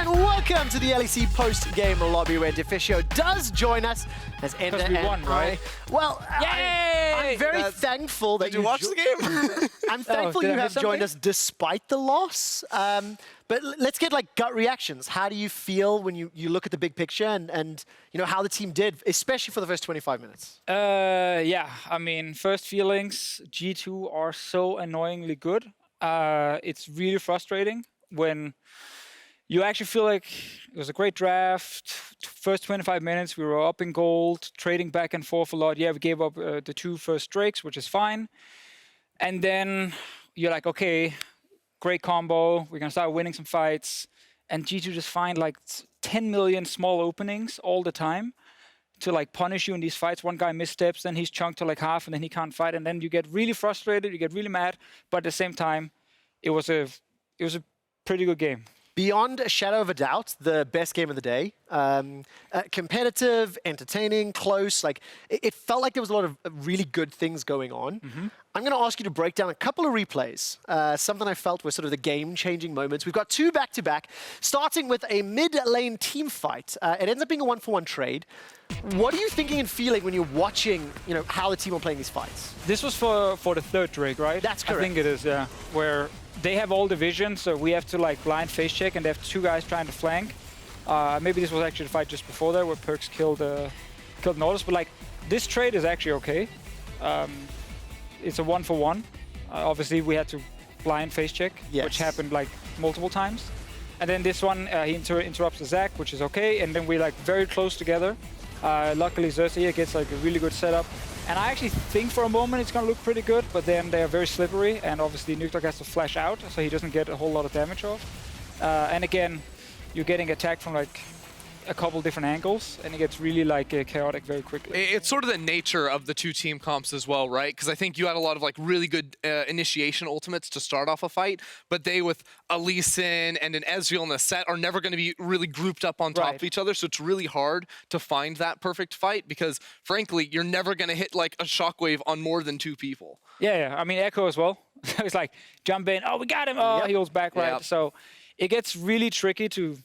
and welcome to the LEC post-game lobby where Deficio does join us as Ender Because we and won, right? Well, I'm very thankful that Did you watch the game? I'm thankful did you I have miss joined something? us despite the loss. But let's get like gut reactions. How do you feel when you look at the big picture and you know how the team did, especially for the first 25 minutes? Yeah, I mean, first feelings, G2 are so annoyingly good. It's really frustrating when you actually feel like it was a great draft. First 25 minutes, we were up in gold, trading back and forth a lot. Yeah, we gave up the 2 first drakes, which is fine. And then you're like, okay, great combo. We're going to start winning some fights. And G2 just find like 10 million small openings all the time to like punish you in these fights. One guy missteps, then he's chunked to like half, and then he can't fight. And then you get really frustrated, you get really mad. But at the same time, it was a pretty good game. Beyond a shadow of a doubt, the best game of the day. Competitive, entertaining, close. Like it felt like there was a lot of really good things going on. I'm going to ask you to break down a couple of replays. Something I felt were sort of the game-changing moments. We've got 2 back-to-back, starting with a mid-lane team fight. It ends up being a 1-for-1 trade. What are you thinking and feeling when you're watching, you know, how the team are playing these fights? This was for the 3rd Drake, right? That's correct. I think it is, yeah. Where they have all the vision, so we have to like blind face check, and they have 2 guys trying to flank. Maybe this was actually the fight just before that, where Perks killed Nautilus, but like this trade is actually okay. It's a 1-for-1. Obviously, we had to blind face check, which happened like multiple times. And then this one, he interrupts the Zac, which is okay, and then we're like very close together. Luckily, Xerxes here gets like a really good setup. And I actually think for a moment it's going to look pretty good, but then they are very slippery, and obviously Nuclear has to flash out, so he doesn't get a whole lot of damage off. And again, you're getting attacked from like a couple different angles, and it gets really like chaotic very quickly. It's sort of the nature of the 2 team comps as well, right? Because I think you had a lot of like really good initiation ultimates to start off a fight, but they with a Lee Sin and an Ezreal and a Set are never going to be really grouped up on top of each other, so it's really hard to find that perfect fight because, frankly, you're never going to hit like a shockwave on more than 2 people. Yeah. I mean, Echo as well. It's like, jump in, oh, we got him, oh, he goes back, right? So it gets really tricky to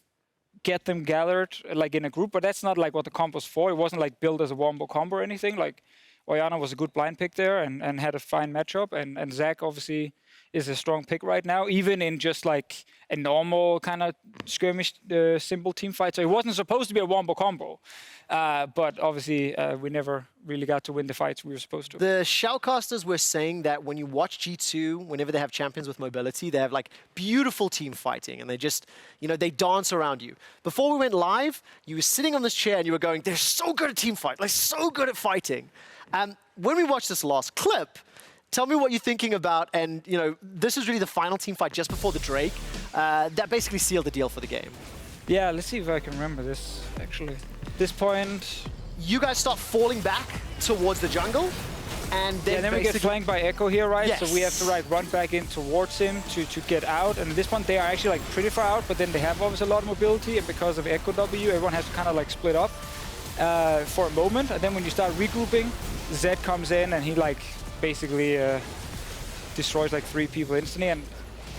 get them gathered like in a group, but that's not like what the comp was for. It wasn't like built as a wombo combo or anything. Like Oriana was a good blind pick there and had a fine matchup, and Zac obviously is a strong pick right now, even in just like a normal kind of skirmish simple team fight. So it wasn't supposed to be a wombo combo, but obviously we never really got to win the fights we were supposed to. The shoutcasters were saying that when you watch G2, whenever they have champions with mobility, they have like beautiful team fighting, and they just, you know, they dance around you. Before we went live, you were sitting on this chair and you were going, they're so good at team fight, like so good at fighting. When we watched this last clip, tell me what you're thinking about, and you know, this is really the final team fight just before the Drake. That basically sealed the deal for the game. Yeah, let's see if I can remember this, actually. This point... You guys start falling back towards the jungle, and then, we get flanked by Echo here, right? Yes. So we have to like run back in towards him to get out. And at this point, they are actually like pretty far out, but then they have obviously a lot of mobility, and because of Echo W, everyone has to kind of like split up for a moment. And then when you start regrouping, Zed comes in, and he like basically destroys like 3 people instantly, and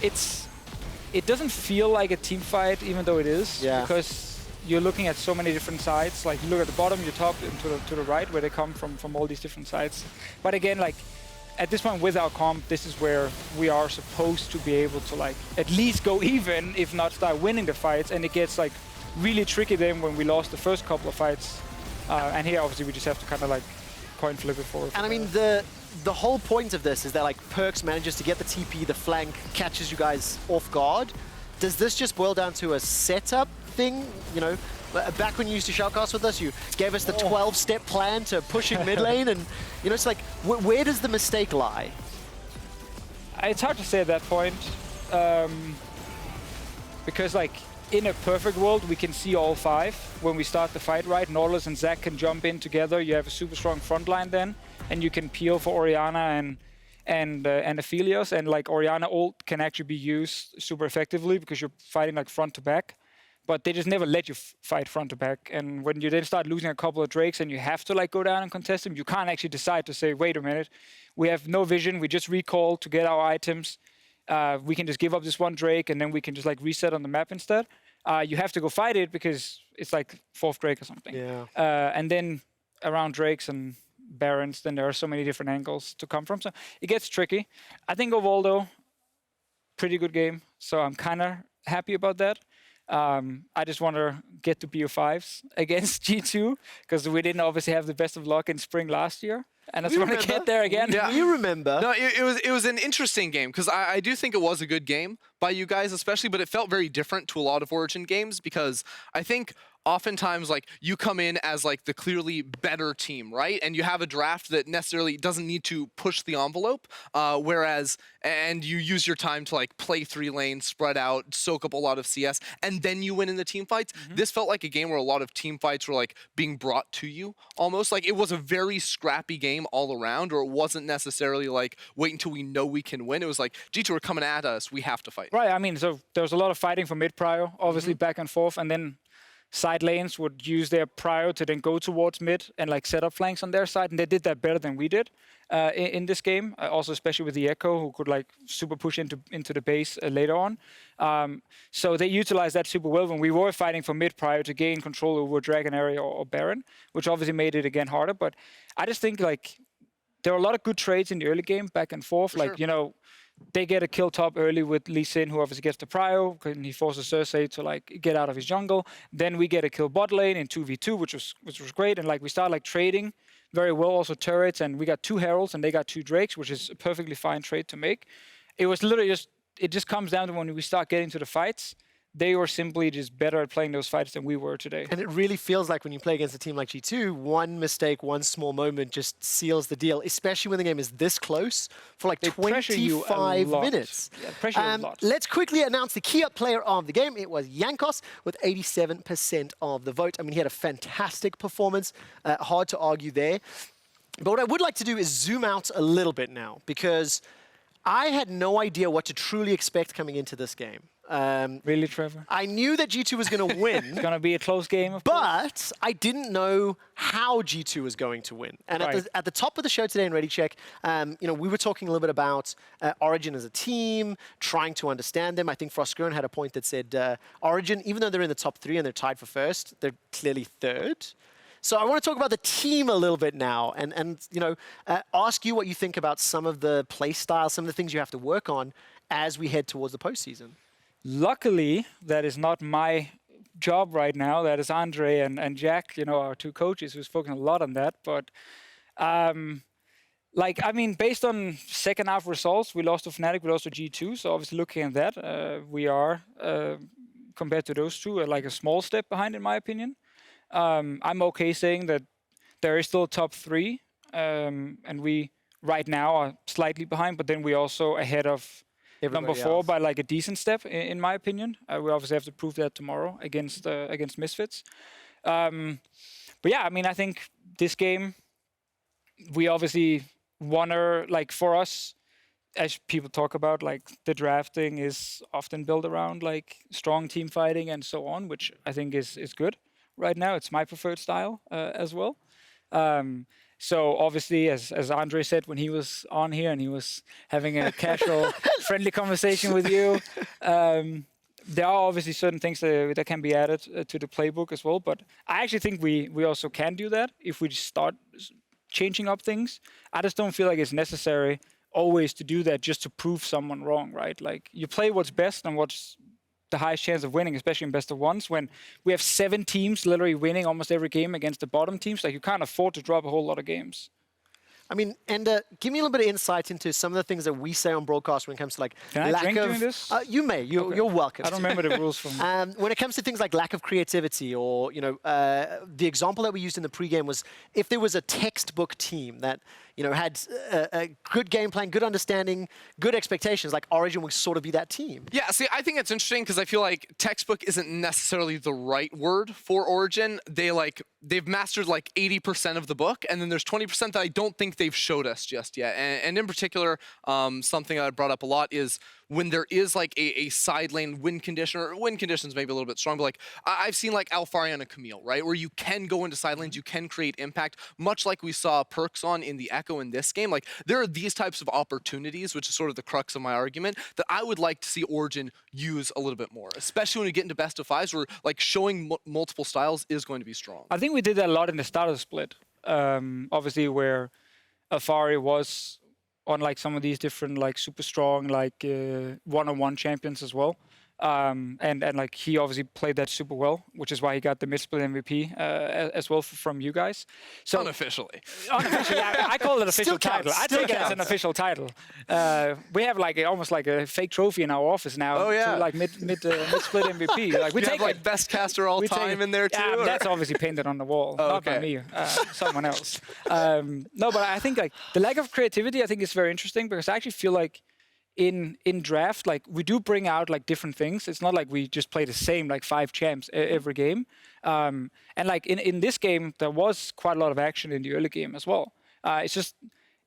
it doesn't feel like a team fight, even though it is, because you're looking at so many different sides. Like you look at the bottom, you top, and to the right, where they come from all these different sides. But again, like at this point with our comp, this is where we are supposed to be able to like at least go even, if not start winning the fights. And it gets like really tricky then when we lost the first couple of fights. And here, obviously, we just have to kind of like coin flip it forward. And I mean, the whole point of this is that like Perks manages to get the TP, the flank, catches you guys off guard. Does this just boil down to a setup thing? You know, back when you used to shoutcast with us, you gave us the 12-step plan to pushing mid lane, and you know, it's like, where does the mistake lie? It's hard to say at that point, because like in a perfect world, we can see all 5 when we start the fight, right? Nautilus and Zac can jump in together. You have a super strong front line then, and you can peel for Oriana and Aphelios, and like Oriana ult can actually be used super effectively because you're fighting like front to back. But they just never let you fight front to back. And when you then start losing a couple of Drakes and you have to like go down and contest them, you can't actually decide to say, wait a minute, we have no vision, we just recall to get our items. We can just give up this 1 Drake and then we can just like reset on the map instead. you have to go fight it because it's like 4th Drake or something. Yeah. And then around Drakes and Barons, then there are so many different angles to come from. So it gets tricky. I think overall, though, pretty good game. So I'm kind of happy about that. I just want to get to BO5s against G2 because we didn't obviously have the best of luck in spring last year. And I just want to get there again. Yeah. You remember? No, it was an interesting game because I do think it was a good game by you guys especially, but it felt very different to a lot of Origin games because I think oftentimes like you come in as like the clearly better team, right? And you have a draft that necessarily doesn't need to push the envelope, and you use your time to like play 3 lanes, spread out, soak up a lot of CS, and then you win in the team fights. This felt like a game where a lot of team fights were like being brought to you almost. Like it was a very scrappy game all around, or it wasn't necessarily like wait until we know we can win. It was like G2 are coming at us, we have to fight. Right, I mean, so there was a lot of fighting for mid prio, obviously back and forth, and then side lanes would use their prio to then go towards mid and like set up flanks on their side, and they did that better than we did in this game. Also, especially with the Echo, who could like super push into the base later on. So they utilized that super well when we were fighting for mid prio to gain control over Dragon area or Baron, which obviously made it again harder. But I just think like there were a lot of good trades in the early game, back and forth. For like sure. you know. They get a kill top early with Lee Sin, who obviously gets the prio, and he forces Cersei to like get out of his jungle. Then we get a kill bot lane in 2v2, which was great, and like we start like trading very well, also turrets, and we got 2 heralds and they got 2 drakes, which is a perfectly fine trade to make. It was literally it just comes down to when we start getting to the fights. They were simply just better at playing those fights than we were today. And it really feels like when you play against a team like G2, one mistake, one small moment just seals the deal, especially when the game is this close for like They pressure you a 25 lot. minutes. Yeah, pressure you a lot. Let's quickly announce the key-up player of the game. It was Yankos with 87% of the vote. I mean, he had a fantastic performance. Hard to argue there. But what I would like to do is zoom out a little bit now because I had no idea what to truly expect coming into this game. Really, Trevor? I knew that G2 was going to win. It's going to be a close game, of course. But I didn't know how G2 was going to win. And Right. at the top of the show today in Ready Check, we were talking a little bit about Origen as a team, trying to understand them. I think Frostgurn had a point that said Origen, even though they're in the top 3 and they're tied for first, they're clearly third. So I want to talk about the team a little bit now and ask you what you think about some of the play style, some of the things you have to work on as we head towards the postseason. Luckily, that is not my job right now. That is Andre and Jack, our 2 coaches, who's focusing a lot on that. But, based on second half results, we lost to Fnatic, we lost to G2. So obviously looking at that, we are, compared to those 2, like a small step behind, in my opinion. I'm okay saying that there is still a top 3. And we, right now, are slightly behind. But then we're also ahead of number 4 else. by like a decent step, in my opinion. We obviously have to prove that tomorrow against Misfits. But yeah, I mean, I think this game, we obviously want to, like for us, as people talk about, like the drafting is often built around like strong team fighting and so on, which I think is good right now. It's my preferred style as well. So obviously, as Andre said when he was on here and he was having a casual, friendly conversation with you, there are obviously certain things that can be added to the playbook as well. But I actually think we also can do that if we just start changing up things. I just don't feel like it's necessary always to do that just to prove someone wrong, right? Like you play what's best and what's the highest chance of winning, especially in best of ones, when we have 7 teams literally winning almost every game against the bottom teams. Like you can't afford to drop a whole lot of games. I mean, and give me a little bit of insight into some of the things that we say on broadcast when it comes to like Can I lack drink of. during this? You may. You're welcome. I don't remember the rules from. When it comes to things like lack of creativity, or the example that we used in the pregame was if there was a textbook team that had a good game plan, good understanding, good expectations, like Origen would sort of be that team. Yeah, see, I think it's interesting because I feel like textbook isn't necessarily the right word for Origen. They've mastered like 80% of the book, and then there's 20% that I don't think they've showed us just yet. And in particular, something I brought up a lot is when there is like a side lane win condition, or win conditions maybe a little bit strong, but like I've seen like Alfarian and Camille, right? Where you can go into side lanes, you can create impact, much like we saw Perks on in the Echo in this game. Like there are these types of opportunities, which is sort of the crux of my argument, that I would like to see Origen use a little bit more, especially when we get into best of fives where like showing multiple styles is going to be strong. I think we did that a lot in the start of the split. Obviously where Alfari was on like some of these different like super strong like one-on-one champions as well. And like he obviously played that super well, which is why he got the mid-split MVP as well from you guys. So unofficially, yeah, I call it official title. I take it as an official title. We have like almost like a fake trophy in our office now. Oh yeah, to, like mid-split MVP. Like we you take have, like best caster all time in there too. Yeah, that's obviously painted on the wall, not by me, someone else. No, but I think like the lack of creativity, I think is very interesting because I actually feel like in draft, like we do bring out like different things. It's not like we just play the same like 5 champs every game. And like in this game, there was quite a lot of action in the early game as well.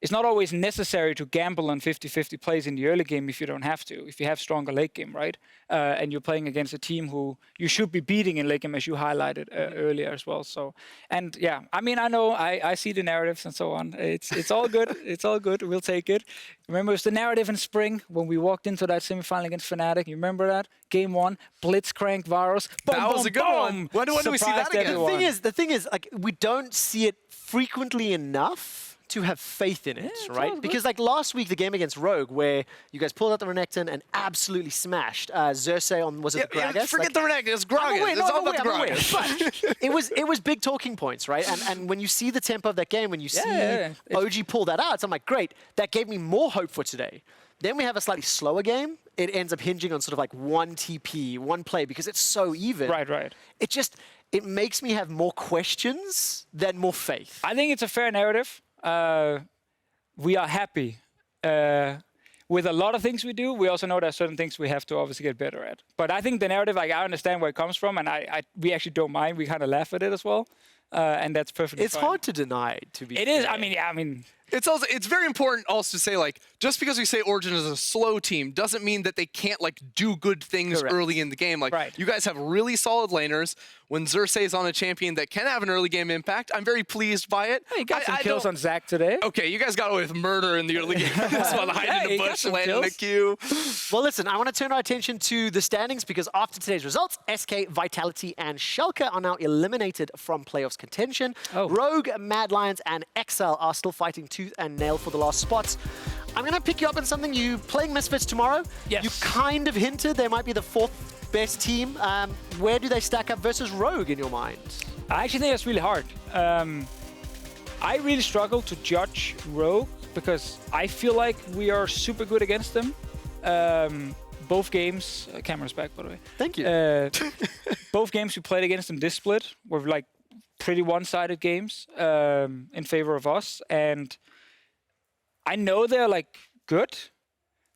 It's not always necessary to gamble on 50-50 plays in the early game if you don't have to, if you have stronger late game, right? And you're playing against a team who you should be beating in late game, as you highlighted earlier as well. So, and yeah, I mean, I know, I see the narratives and so on. It's all good. It's all good. We'll take it. Remember, it was the narrative in spring when we walked into that semifinal against Fnatic. You remember that? Game 1, Blitzcrank Varus. Boom, that was boom, a good boom. one. When do we see that again? The thing is, like, we don't see it frequently enough to have faith in it, right? Because like last week, the game against Rogue, where you guys pulled out the Renekton and absolutely smashed Xerxes on, was it the Gragas? Forget the Renekton, it's Gragas. It's all about the Gragas. But it was big talking points, right? And when you see the tempo of that game, when you see OG pull that out, I'm like, great, that gave me more hope for today. Then we have a slightly slower game. It ends up hinging on sort of like one TP, one play, because it's so even. Right. It makes me have more questions than more faith. I think it's a fair narrative. We are happy with a lot of things we do. We also know there are certain things we have to obviously get better at. But I think the narrative, like I understand where it comes from, and we actually don't mind. We kind of laugh at it as well, and that's perfectly fine. It's hard to deny, to be fair. It is. I mean. It's very important also to say, like, just because we say Origen is a slow team doesn't mean that they can't like do good things early in the game. Like you guys have really solid laners. When Xerxes is on a champion that can have an early game impact, I'm very pleased by it. Hey, you got some kills on Zach today. Okay, you guys got away with murder in the early game. Just while hiding in the bush, landing the Q. Well, listen, I want to turn our attention to the standings because after today's results, SK, Vitality, and Schalke are now eliminated from playoffs contention. Rogue, Mad Lions, and XL are still fighting tooth and nail for the last spots. I'm going to pick you up on something. You playing Misfits tomorrow. Yes. You kind of hinted they might be the 4th best team. Where do they stack up versus Rogue in your mind? I actually think it's really hard. I really struggle to judge Rogue because I feel like we are super good against them. Both games, camera's back by the way. Thank you. Both games we played against them this split were like pretty one-sided games in favor of us. And I know they're like good,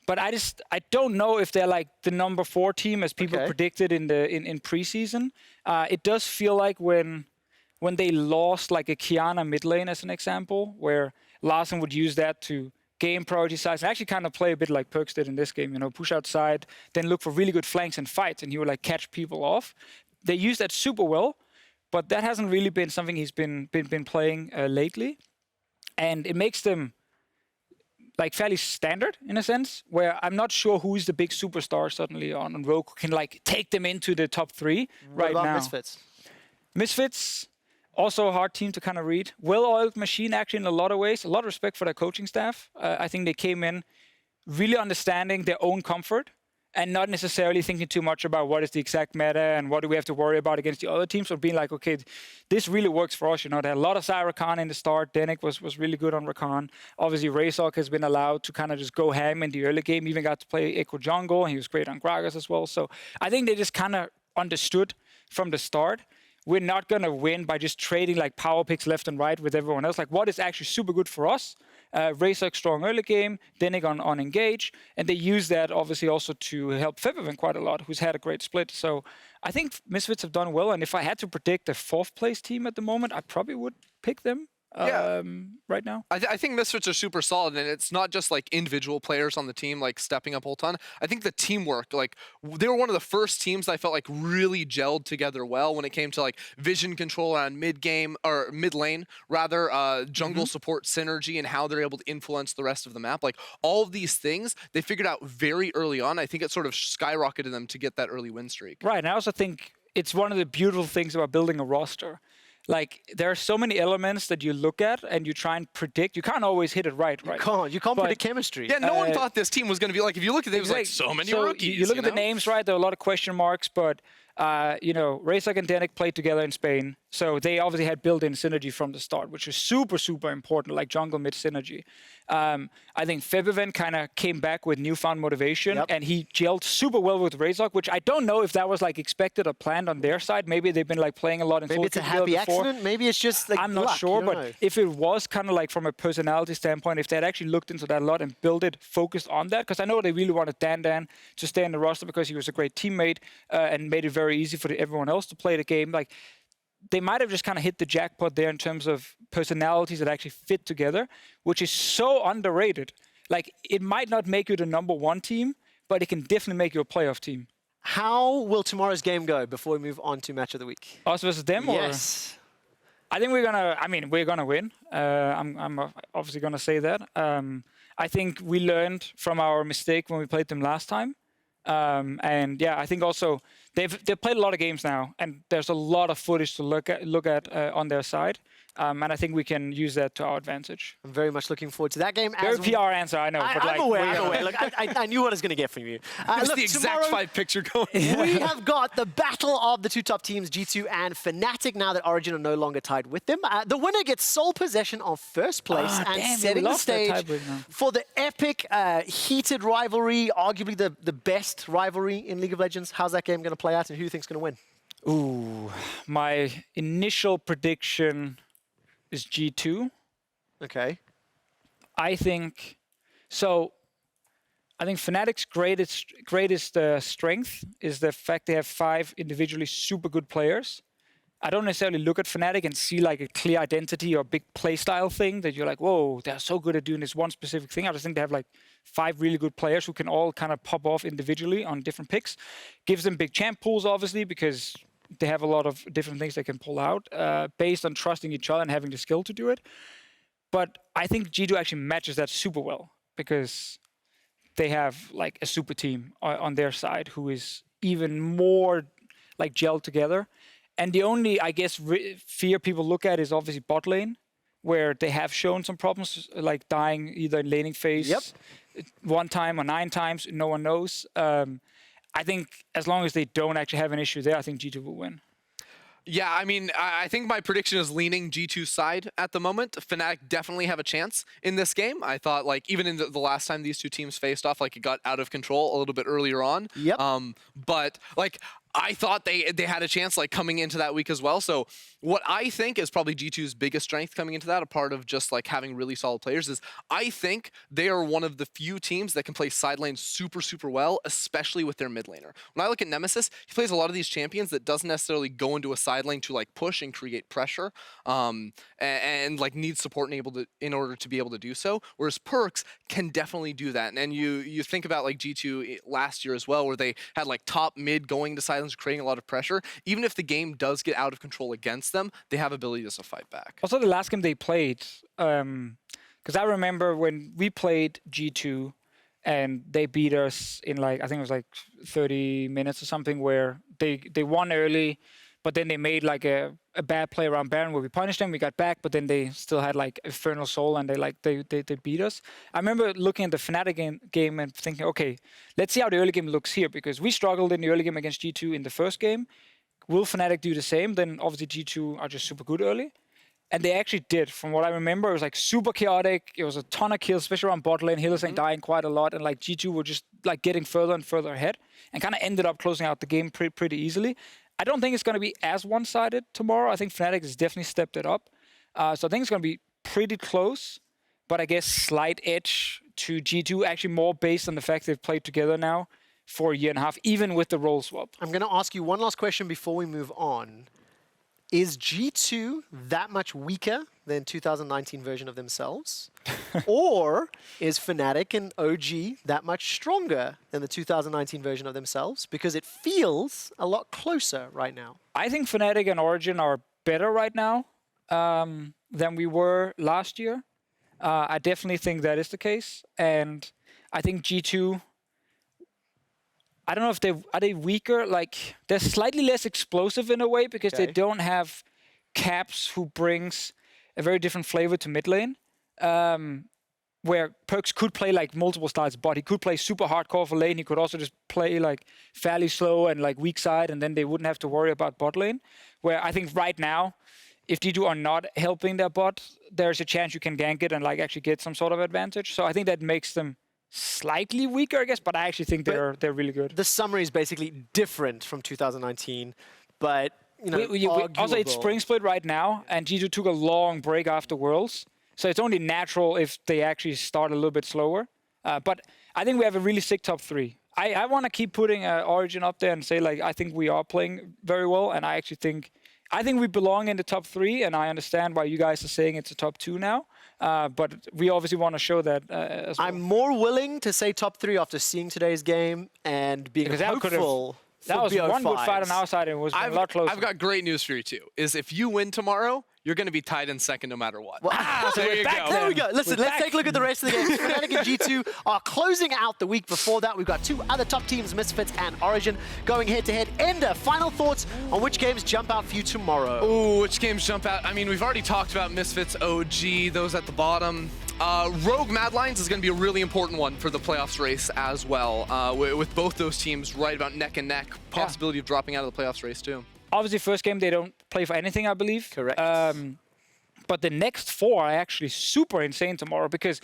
but I don't know if they're like the number 4 team as people predicted in preseason. It does feel like when they lost like a Kiana mid lane as an example, where Larsen would use that to game prioritize and actually kind of play a bit like Perks did in this game, you know, push outside, then look for really good flanks and fights, and he would like catch people off. They use that super well, but that hasn't really been something he's been playing lately, and it makes them like fairly standard in a sense, where I'm not sure who is the big superstar suddenly on Rogue who can like take them into the top 3 right now. Misfits, also a hard team to kind of read. Well-oiled machine actually in a lot of ways. A lot of respect for their coaching staff. I think they came in really understanding their own comfort and not necessarily thinking too much about what is the exact meta and what do we have to worry about against the other teams, or being like, okay, this really works for us. You know, they had a lot of Rakan in the start. Denik was really good on Rakan. Obviously, Razork has been allowed to kind of just go ham in the early game, even got to play Echo Jungle, and he was great on Gragas as well. So I think they just kind of understood from the start, we're not going to win by just trading like power picks left and right with everyone else. Like, what is actually super good for us? Razork strong early game, Denik on engage, and they use that obviously also to help Febiven quite a lot, who's had a great split. So I think Misfits have done well, and if I had to predict a 4th place team at the moment, I probably would pick them right now. I think Misfits are super solid, and it's not just like individual players on the team like stepping up a whole ton. I think the teamwork, like they were one of the first teams I felt like really gelled together well when it came to like vision control around mid game or mid lane rather, jungle support synergy and how they're able to influence the rest of the map. Like all of these things they figured out very early on. I think it sort of skyrocketed them to get that early win streak. Right, and I also think it's one of the beautiful things about building a roster. Like, there are so many elements that you look at and you try and predict. You can't always hit it right? You can't predict chemistry. Yeah, no one thought this team was going to be like, if you look at it, it was like so many rookies. You look at the names, right? There are a lot of question marks, but, you know, Razork and Danik played together in Spain. So they obviously had built-in synergy from the start, which is super, super important, like jungle mid synergy. I think Febiven kind of came back with newfound motivation, and he gelled super well with Razork, which I don't know if that was like expected or planned on their side. Maybe they've been like playing a lot in Maybe it's a happy accident. Maybe it's just like I'm not luck, sure, but if it was kind of like from a personality standpoint, if they had actually looked into that a lot and built it, focused on that, because I know they really wanted Dan to stay in the roster because he was a great teammate and made it very easy for everyone else to play the game. Like, they might have just kind of hit the jackpot there in terms of personalities that actually fit together, which is so underrated. Like, it might not make you the #1 team, but it can definitely make you a playoff team. How will tomorrow's game go before we move on to match of the week? Us versus them? Yes. I think we're gonna win. I'm obviously gonna say that. I think we learned from our mistake when we played them last time. And yeah, I think also they've played a lot of games now, and there's a lot of footage to look at on their side. And I think we can use that to our advantage. I'm very much looking forward to that game. Very PR answer, I know. But I'm aware. Look, I knew what I was going to get from you. Look, the exact fight picture going. We have got the battle of the two top teams, G2 and Fnatic, now that Origen are no longer tied with them. The winner gets sole possession of first place setting the stage for the epic, heated rivalry, arguably the best rivalry in League of Legends. How's that game going to play out, and who do you think's going to win? Ooh, my initial prediction is G2. Okay. I think Fnatic's greatest strength is the fact they have 5 individually super good players. I don't necessarily look at Fnatic and see like a clear identity or big play style thing that you're like, whoa, they're so good at doing this one specific thing. I just think they have like 5 really good players who can all kind of pop off individually on different picks. Gives them big champ pools, obviously, because they have a lot of different things they can pull out based on trusting each other and having the skill to do it. But I think G2 actually matches that super well because they have like a super team on their side who is even more like gelled together. And the only, I guess, fear people look at is obviously bot lane, where they have shown some problems, like dying either in laning phase 1 time or 9 times, no one knows. I think as long as they don't actually have an issue there, I think G2 will win. Yeah, I mean, I think my prediction is leaning G2's side at the moment. Fnatic definitely have a chance in this game. I thought, like, even in the last time these two teams faced off, like, it got out of control a little bit earlier on. Yep. But, like, I thought they had a chance, like, coming into that week as well. So what I think is probably G2's biggest strength coming into that, a part of just, like, having really solid players, is I think they are one of the few teams that can play side lane super, super well, especially with their mid laner. When I look at Nemesis, he plays a lot of these champions that doesn't necessarily go into a side lane to, like, push and create pressure, and like, needs support in order to be able to do so, whereas Perks can definitely do that. And you think about, like, G2 last year as well, where they had, like, top mid going to side creating a lot of pressure. Even if the game does get out of control against them, they have abilities to fight back. Also, the last game they played, because I remember when we played G2 and they beat us in like, I think it was like 30 minutes or something, where they won early, but then they made like a bad play around Baron where we punished them, we got back, but then they still had like Infernal Soul and they beat us. I remember looking at the Fnatic game and thinking, okay, let's see how the early game looks here, because we struggled in the early game against G2 in the first game. Will Fnatic do the same? Then obviously G2 are just super good early. And they actually did. From what I remember, it was like super chaotic. It was a ton of kills, especially around bot lane. Hylissang dying quite a lot, and like G2 were just like getting further and further ahead and kind of ended up closing out the game pretty easily. I don't think it's going to be as one-sided tomorrow. I think Fnatic has definitely stepped it up. So I think it's going to be pretty close, but I guess slight edge to G2, actually more based on the fact they've played together now for a year and a half, even with the role swap. I'm going to ask you one last question before we move on. Is G2 that much weaker than 2019 version of themselves? Or is Fnatic and OG that much stronger than the 2019 version of themselves? Because it feels a lot closer right now. I think Fnatic and Origen are better right now than we were last year. I definitely think that is the case. And I think G2, I don't know if are they weaker? Like, they're slightly less explosive in a way because they don't have Caps who brings a very different flavor to mid lane. Where Perkz could play like multiple styles, but he could play super hardcore for lane. He could also just play like fairly slow and like weak side, and then they wouldn't have to worry about bot lane. Where I think right now, if G2 are not helping their bot, there's a chance you can gank it and like actually get some sort of advantage. So I think that makes them slightly weaker, I guess, but I actually think they're really good. The summary is basically different from 2019, but you know, also it's spring split right now, and G2 took a long break after Worlds, so it's only natural if they actually start a little bit slower. But I think we have a really sick top 3. I want to keep putting Origen up there and say like I think we are playing very well, and I actually think we belong in the top 3, and I understand why you guys are saying it's a top 2 now. But we obviously want to show that as well. I'm more willing to say top 3 after seeing today's game and being hopeful. That was one good fight on our side, and it was a lot closer. I've got great news for you too. Is if you win tomorrow, you're going to be tied in second no matter what. Well, so there you go. There we go. Listen, let's take a look at the rest of the games. Fnatic and G2 are closing out the week before that. We've got 2 other top teams, Misfits and Origen, going head-to-head. Ender, final thoughts on which games jump out for you tomorrow? Ooh, which games jump out? I mean, we've already talked about Misfits, OG, those at the bottom. Rogue Mad Lions is going to be a really important one for the playoffs race as well, with both those teams right about neck and neck. Possibility of dropping out of the playoffs race too. Obviously, first game, they don't play for anything, I believe. Correct. But the next 4 are actually super insane tomorrow because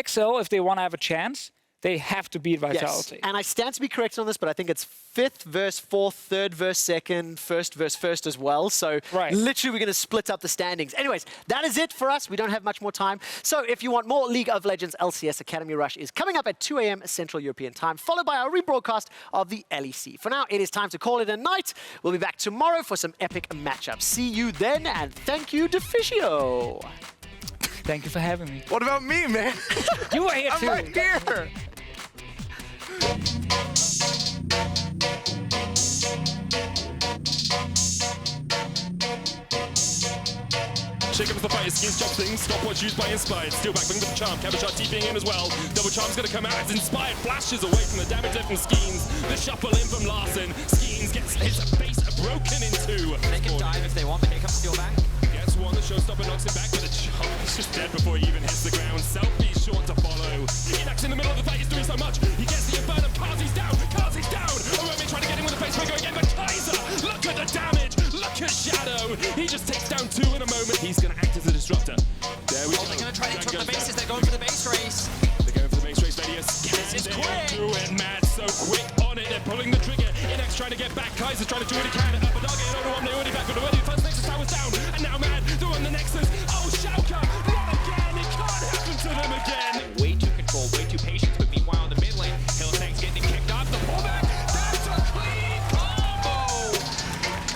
XL, if they want to have a chance, they have to beat Vitality. Yes, and I stand to be corrected on this, but I think it's 5th versus 4th, 3rd versus 2nd, 1st versus 1st as well. So literally we're going to split up the standings. Anyways, that is it for us. We don't have much more time. So if you want more League of Legends, LCS Academy Rush is coming up at 2 a.m. Central European Time, followed by our rebroadcast of the LEC. For now, it is time to call it a night. We'll be back tomorrow for some epic matchups. See you then, and thank you, Deficio. Thank you for having me. What about me, man? You were here too. I'm right here. Shake up the fight, skins, jump things, stopwatch used by Inspired. Steal back, bring the charm, Cabin Shot TPing in as well. Double charm's gonna come out, it's Inspired, flashes away from the damage there from Skeens. The shuffle in from Larson, Skeens gets his base broken in 2. They can dive if they want, but here comes Steal back. Gets one, the showstopper knocks him back, but the charm is just dead before he even hits the ground. Selfie short to follow. Inax in the middle of the fight, he's doing so much. He gets the Infernum, Kazi's down, Kazi's down. Origen trying to get him with the face breaker again, but Kaiser, look at the damage, look at Shadow. He just takes down 2 in a moment. He's gonna act as a disruptor. There we go. They're gonna try to interrupt the bases, they're going for the base race. They're going for the base race, Vedius. This is quick. Do it, Mad, so quick on it. They're pulling the trigger. Inax trying to get back. Kaiser's trying to do what he can. Up a dog, over one, they already back, but already the first Nexus tower's down. And now Mad, they're on the Nexus. Oh, Schalke, not again. It can't happen to them again. Way too controlled, way too patient, but meanwhile in the mid lane, Hillsang's getting kicked off. The pullback, that's a clean combo.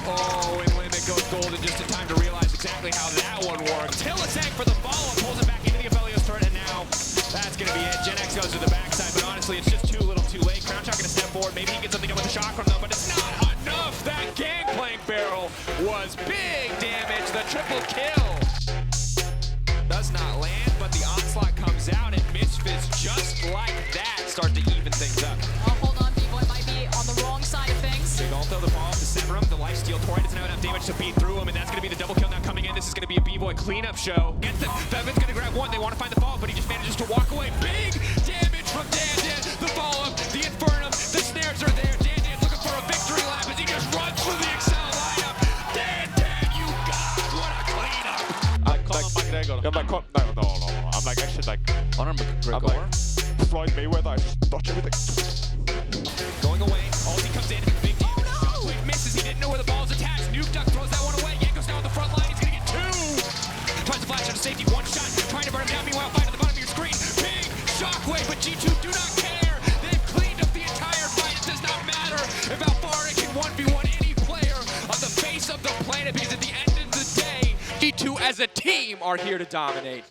Oh, and Limit goes golden just in time to realize exactly how that one works. Hillsang for the follow-up, pulls it back into the Aphelios turret, and now that's going to be it. Gen X goes to the backside, but honestly, it's just too little too late. Crown Shock going to step forward. Maybe he gets something up with the Chakram, though, but it's not enough. That Gangplank barrel was big damage. The triple kill does not land, but the onslaught comes out, and Misfits just like that start to even things up. Oh, hold on, B-Boy might be on the wrong side of things. Big ulti, the follow-up to Severum. The lifesteal Torrent doesn't have enough damage to beat through him, and that's going to be the double kill now coming in. This is going to be a B-Boy cleanup show. Gets it. Bevan's going to grab one. They want to find the follow-up, but he just manages to walk away. Big damage from Dan. The follow-up, the Infernum, the snares are there. Dan looking for a victory lap as he just runs through the Excel lineup. Dan, you got what a cleanup. Conor McGregor. I'm like, no. I'm like, actually, like, Conor McGregor? I'm like, Floyd Mayweather, I just dodge everything. Going away, ulti comes in, big damage. Shockwave misses, he didn't know where the ball's attached. Nuke Duck throws that one away. Yanko's now on the front line, he's gonna get 2. Tries to flash out of safety, one shot, trying to burn him down. Meanwhile, fight at the bottom of your screen. Big Shockwave, but G2 do not care. They've cleaned up the entire fight. It does not matter if how far it can 1v1 any player on the face of the planet, because at the end team are here to dominate.